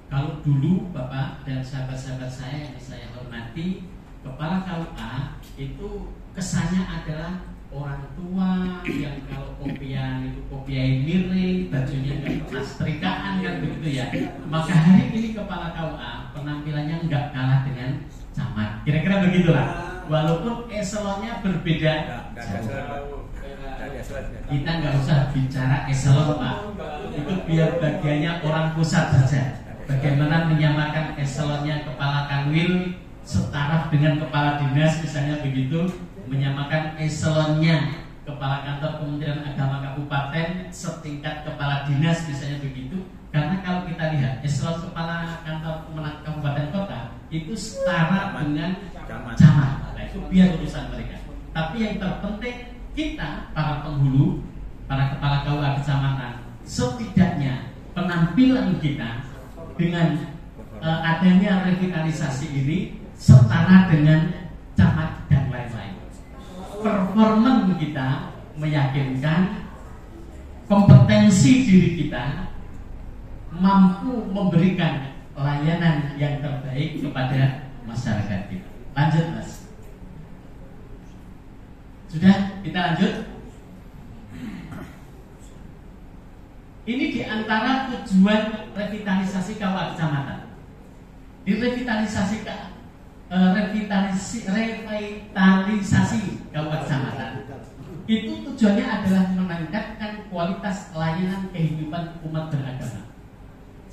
Kalau dulu Bapak dan sahabat-sahabat saya yang saya hormati, kepala KUA itu kesannya adalah orang tua yang kalau kopian itu kopiain miring, bajunya nggak pernah setrikaan kan begitu ya. Maka hari ini kepala KUA penampilannya nggak kalah dengan camat. Kira-kira begitulah. Walaupun eselonnya berbeda. Kita nggak usah bicara eselon Pak. Itu biar bagiannya orang pusat saja. Bagaimana menyamakan eselonnya kepala kanwil setara dengan kepala dinas misalnya begitu, menyamakan eselonnya kepala kantor Kementerian Agama Kabupaten setingkat kepala dinas misalnya begitu. Karena kalau kita lihat eselon kepala kantor Kabupaten Kota itu setara dengan camat. Nah, itu biar urusan mereka. Tapi yang terpenting kita para penghulu, para kepala KUA kecamatan, setidaknya penampilan kita dengan adanya revitalisasi ini setara dengan camat dan lain-lain. Performan kita meyakinkan kompetensi diri kita mampu memberikan layanan yang terbaik kepada masyarakat kita. Lanjut Mas. Sudah, kita lanjut. Ini diantara tujuan revitalisasi KUA kecamatan. Di revitalisasi KUA kecamatan itu tujuannya adalah meningkatkan kualitas layanan kehidupan umat beragama.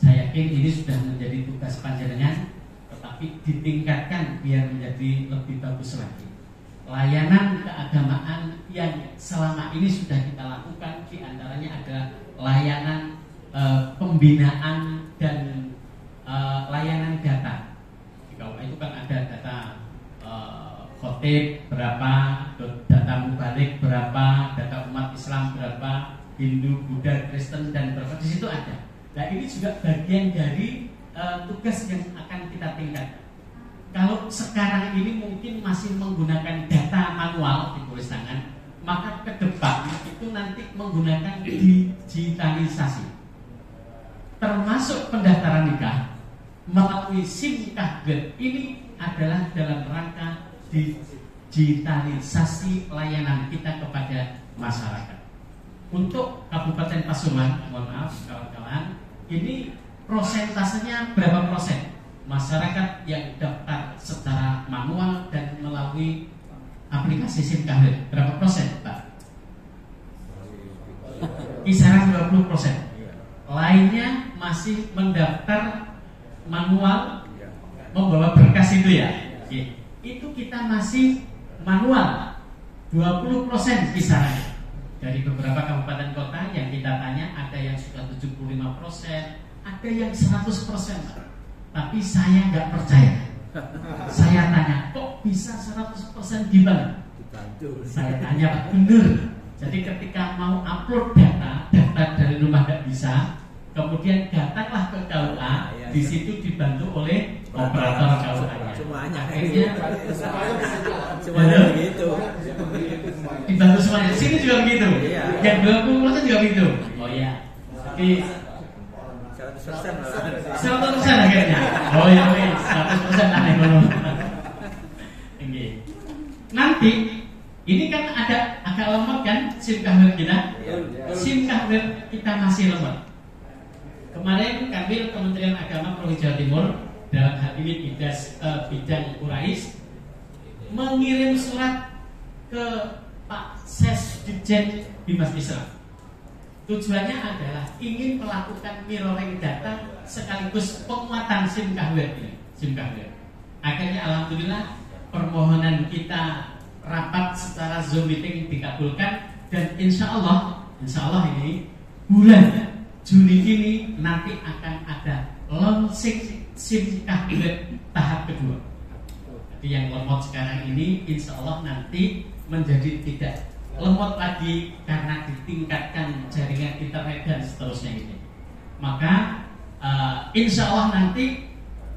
Saya yakin ini sudah menjadi tugas panjenengan, tetapi ditingkatkan biar menjadi lebih bagus lagi. Layanan keagamaan yang selama ini sudah kita lakukan diantaranya ada layanan pembinaan dan layanan data. Di KUA itu kan ada data khotib berapa, data mubarik berapa, data umat Islam berapa, Hindu, Buddha, Kristen dan berapa, di situ ada. Nah ini juga bagian dari tugas yang akan kita tingkatkan. Kalau sekarang ini mungkin masih menggunakan data manual di tulis tangan, maka ke depan itu nanti menggunakan digitalisasi. Termasuk pendaftaran nikah melalui SIM Kaget ini adalah dalam rangka digitalisasi layanan kita kepada masyarakat. Untuk Kabupaten Pasuruan, mohon maaf kawan-kawan, ini prosentasenya berapa persen? Masyarakat yang daftar secara manual dan melalui aplikasi SIM Kaget berapa persen Pak? Kisaran 20%. Lainnya masih mendaftar manual, membawa berkas itu ya. Itu kita masih manual 20% kisarannya. Dari beberapa kabupaten kota yang kita tanya, ada yang sudah 75%, ada yang 100%. Tapi saya nggak percaya. Saya tanya, kok bisa 100% gimana? Saya tanya, Pak, bener. Jadi ketika mau upload data dari rumah nggak bisa, kemudian datanglah ke KUA, di situ dibantu oleh operator KUA-nya. Semuanya. Semuanya begitu. Dibantu semuanya. Sini juga begitu. Yang 20% juga begitu. Oh iya. Jadi 100% akhirnya. Oh iya, 100% aneh. Nanti ini kan ada agak agak lemot kan SIM kahwir kita? SIM kahwir kita masih lemot. Kemarin kami Kementerian Agama Provinsi Jawa Timur dalam hal ini bidang Urais mengirim surat ke Pak Sesdijen Bimas Islam. Tujuannya adalah ingin melakukan mirroring data sekaligus penguatan SIM kahwir ini, SIM kahwir. Akhirnya alhamdulillah permohonan kita rapat secara Zoom meeting dikabulkan dan insya Allah ini bulan Juni ini nanti akan ada launching SIM kahwir tahap kedua. Jadi yang lemot sekarang ini insya Allah nanti menjadi tidak lemot lagi karena ditingkatkan jaringan internet dan seterusnya ini. Maka insya Allah nanti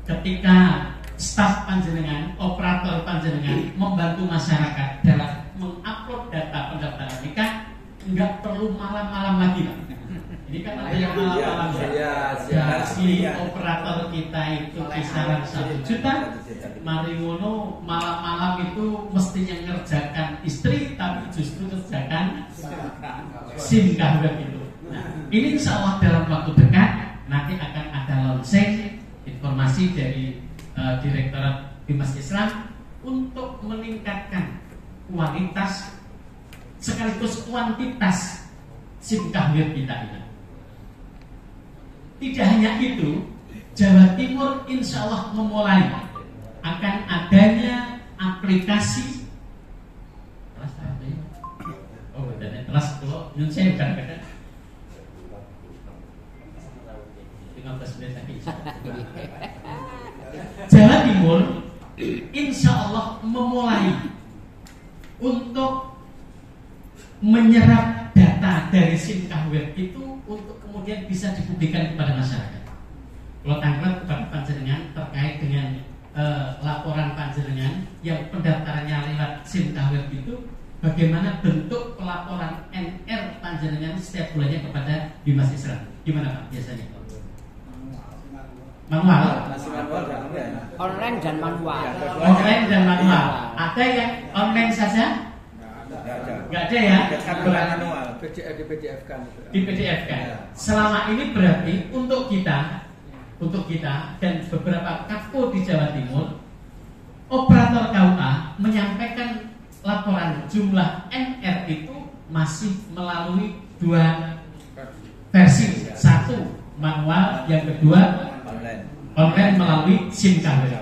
ketika staf panjenengan, operator panjenengan membantu masyarakat dalam mengupload data pendaftaran nikah, nggak perlu malam-malam lagi, Pak. Ini kan ada yang malam-malam si operator kita itu kisaran 1 juta. Mari ngono malam-malam itu mestinya ngerjakan istri tapi justru ngerjakan SIM kahwir itu. Nah, ini insya Allah dalam waktu dekat nanti akan ada launching informasi dari Direktorat Bimas Islam untuk meningkatkan kualitas sekaligus kuantitas SIM kahwir kita ini. Tidak hanya itu, Jawa Timur insya Allah memulai akan adanya aplikasi nyun saya bukan kata 15 menit lagi. Jawa Timur insya Allah memulai untuk menyerap data dari SIM kahwir itu untuk kemudian bisa dipublikkan kepada masyarakat. Kalau tangkap kepada panjenengan terkait dengan laporan panjenengan yang pendaftarannya lewat SIM kahwir itu, bagaimana bentuk pelaporan NR panjenengan setiap bulannya kepada Bimas Islam? Gimana Pak biasanya? Manual. Online dan manual. Online dan manual. Ada yang online saja? Nggak ada ya? Di PDF kan. Di PDF kan. Selama ini berarti untuk kita dan beberapa KAFO di Jawa Timur, operator KUA menyampaikan laporan jumlah NR itu masih melalui 2 versi. Satu manual, yang kedua online melalui SIM kahwir.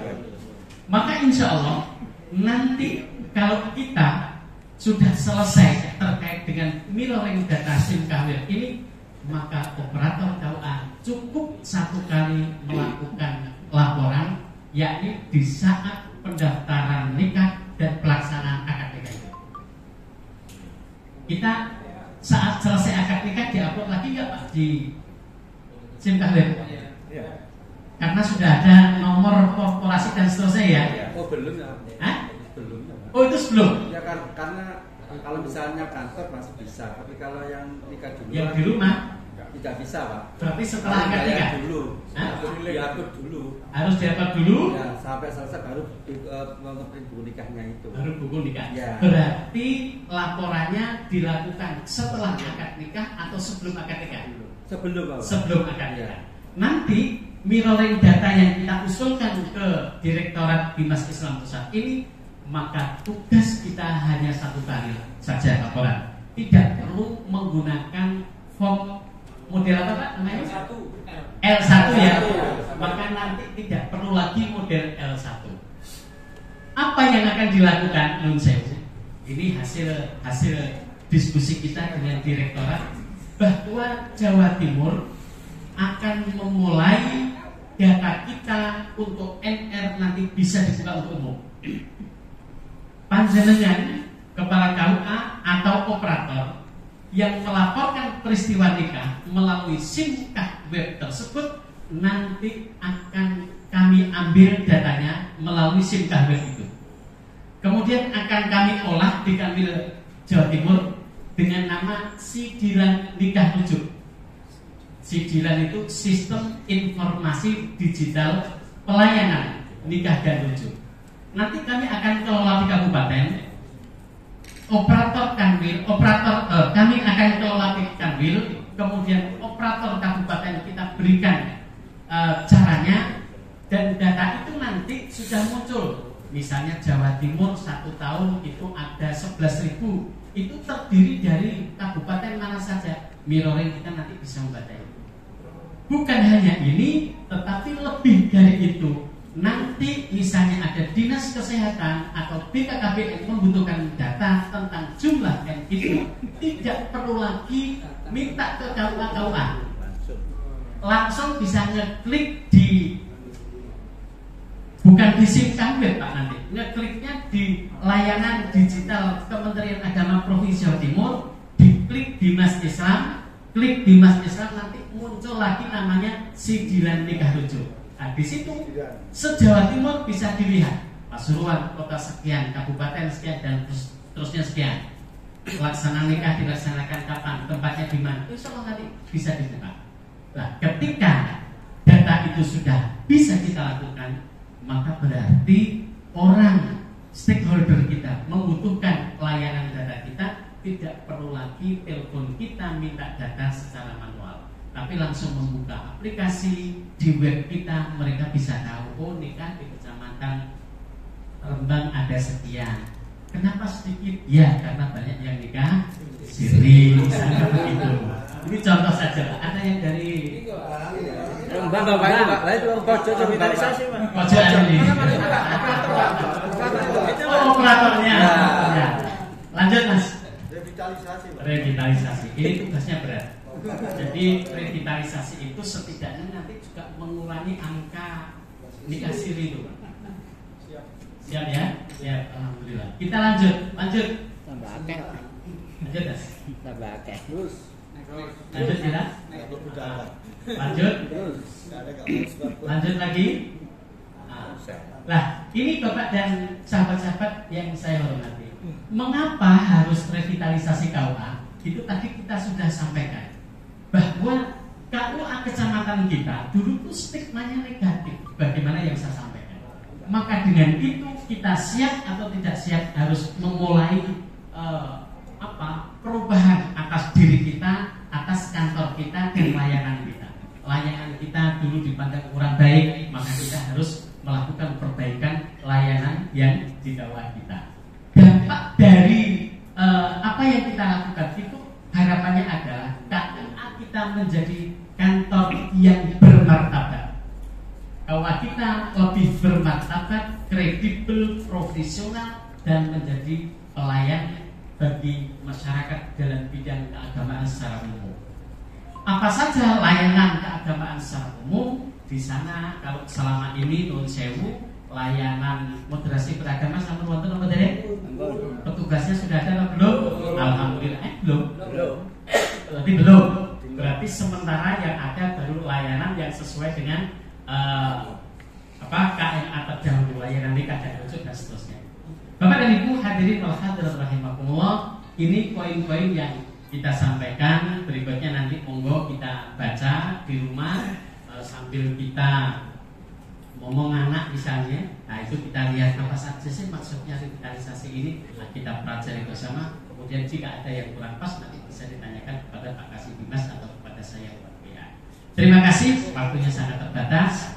Maka insya Allah nanti kalau kita sudah selesai terkait dengan mirroring data SIM kahwir ini, maka operator KUA cukup 1 kali melakukan laporan, yakni di saat pendaftaran nikah dan pelaksanaan akad nikah. Kita saat selesai akad nikah diupload lagi nggak Pak di SIM kahwir? Karena sudah ada nomor korporasi dan seterusnya ya. Oh belum ya? Belum. Oh itu sebelum? Ya karena kalau misalnya kantor masih bisa, tapi kalau yang nikah dulu yang di rumah tidak bisa Pak. Berarti setelah akad nikah dulu, diatur dulu. Harus diatur dulu. Ya, sampai selesai baru mengeprint buku nikahnya itu. Baru buku nikah. Ya. Berarti laporannya dilakukan setelah akad nikah atau sebelum akad nikah? Sebelum Pak. Sebelum akad nikah. Nanti mirroring data yang kita usulkan ke Direktorat Bimas Islam Pusat ini, maka tugas kita hanya 1 kali saja laporan. Tidak perlu menggunakan form model apa Pak namanya? L1 ya. Maka nanti tidak perlu lagi model L1. Apa yang akan dilakukan Nun Sewu? Ini hasil diskusi kita dengan Direktorat, bahwa Jawa Timur akan memulai data kita untuk NR nanti bisa dibuka untuk umum. Panjenengan kepala KUA atau operator yang melaporkan peristiwa nikah melalui SIM kahwir tersebut nanti akan kami ambil datanya melalui SIM kahwir itu. Kemudian akan kami olah di Kanwil Jawa Timur dengan nama Sidiran Nikah Rujuk. Sidiran itu Sistem Informasi Digital Pelayanan Nikah dan Rujuk. Nanti kami akan kelola di kabupaten. operator kanwil, kami akan kelola kanwil, kemudian operator kabupaten kita berikan caranya, dan data itu nanti sudah muncul. Misalnya Jawa Timur 1 tahun itu ada 11.000, itu terdiri dari kabupaten mana saja. Mirroring kita nanti bisa membaca itu. Bukan hanya ini, tetapi lebih dari itu. Nanti misalnya ada dinas kesehatan atau BKKBN membutuhkan data tentang jumlah yang itu, tidak perlu lagi minta ke KUA. Langsung bisa ngeklik di, bukan di SIM kanwil Pak, nanti ngekliknya di layanan digital Kementerian Agama Provinsi Jawa Timur, diklik Dinas Islam, klik Dinas Islam, nanti muncul lagi namanya Sidilan Nikah Rujuk. Nah, di situ se-Jawa Timur bisa dilihat Pasuruan kota sekian, kabupaten sekian, dan terusnya sekian. Pelaksanaan nikah dilaksanakan kapan, tempatnya di mana, insya Allah nanti bisa dilihat. Nah, ketika data itu sudah bisa kita lakukan, maka berarti orang stakeholder kita membutuhkan layanan data kita, tidak perlu lagi telepon kita minta data secara manual, tapi langsung membuka aplikasi di web kita. Mereka bisa tahu, oh nikah di kecamatan Rembang ada sekian. Kenapa sedikit? Ya karena banyak yang nikah siri, misalnya begitu. Ini contoh saja. Ada yang dari Rembang Bapak itu Pak, itu pojok revitalisasi Pak. Pojok ini. Oh, operatornya. Ya. Lanjut Mas. Revitalisasi Pak. Revitalisasi. Ini tugasnya berat. Jadi revitalisasi itu setidaknya nanti juga mengurangi angka nikah siri itu. Siap ya? Siap, alhamdulillah. Kita lanjut. Tambah akeh. Lanjut Mas. Tambah akeh. Lanjut kita. Lanjut. Lanjut lagi. Nah, ini Bapak dan sahabat-sahabat yang saya hormati. Mengapa harus revitalisasi KUA? Itu tadi kita sudah sampaikan bahwa KUA kecamatan kita dulu tuh stigmanya negatif. Bagaimana yang saya sampaikan? Maka dengan itu kita siap atau tidak siap harus memulai perubahan atas diri kita, atas kantor kita, dan layanan kita. Layanan kita dulu dipandang kurang baik, maka kita harus melakukan perbaikan layanan yang di bawah kita. Dampak dari apa yang kita lakukan itu harapannya adalah KUA kita menjadi kantor yang bermartabat. KUA kita lebih bermartabat, kredibel, profesional, dan menjadi pelayan bagi masyarakat dalam bidang keagamaan secara umum. Apa saja layanan keagamaan secara umum di sana? Kalau selama ini Nuwun Sewu, layanan moderasi beragama sama wonten apa tadi? Petugasnya sudah ada atau belum? Alhamdulillah belum. Berarti belum. Berarti sementara yang ada baru layanan yang sesuai dengan KMA terdahulu, layanan nikah dan rujuk dan seterusnya. Bapak dan Ibu hadirin wal hadirat rahimakumullah, ini poin-poin yang kita sampaikan. Berikutnya nanti monggo kita baca di rumah sambil kita ngomong anak misalnya. Nah itu kita lihat apa saja sih maksudnya revitalisasi ini. Nah, kita pelajari bersama. Kemudian jika ada yang kurang pas nanti bisa ditanyakan kepada Pak Kasih Dimas atau kepada saya. Terima kasih, waktunya sangat terbatas.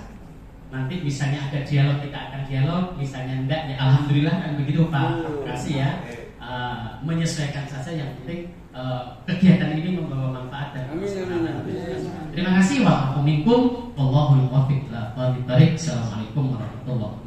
Nanti misalnya ada dialog, kita akan dialog. Misalnya enggak, ya alhamdulillah kan begitu Pak Kasih ya. Menyesuaikan saja, yang penting kegiatan ini membawa manfaat dan keberkahan. Terima kasih. Wa'alaikumsalam warahmatullahi wabarakatuh. Assalamualaikum warahmatullahi wabarakatuh.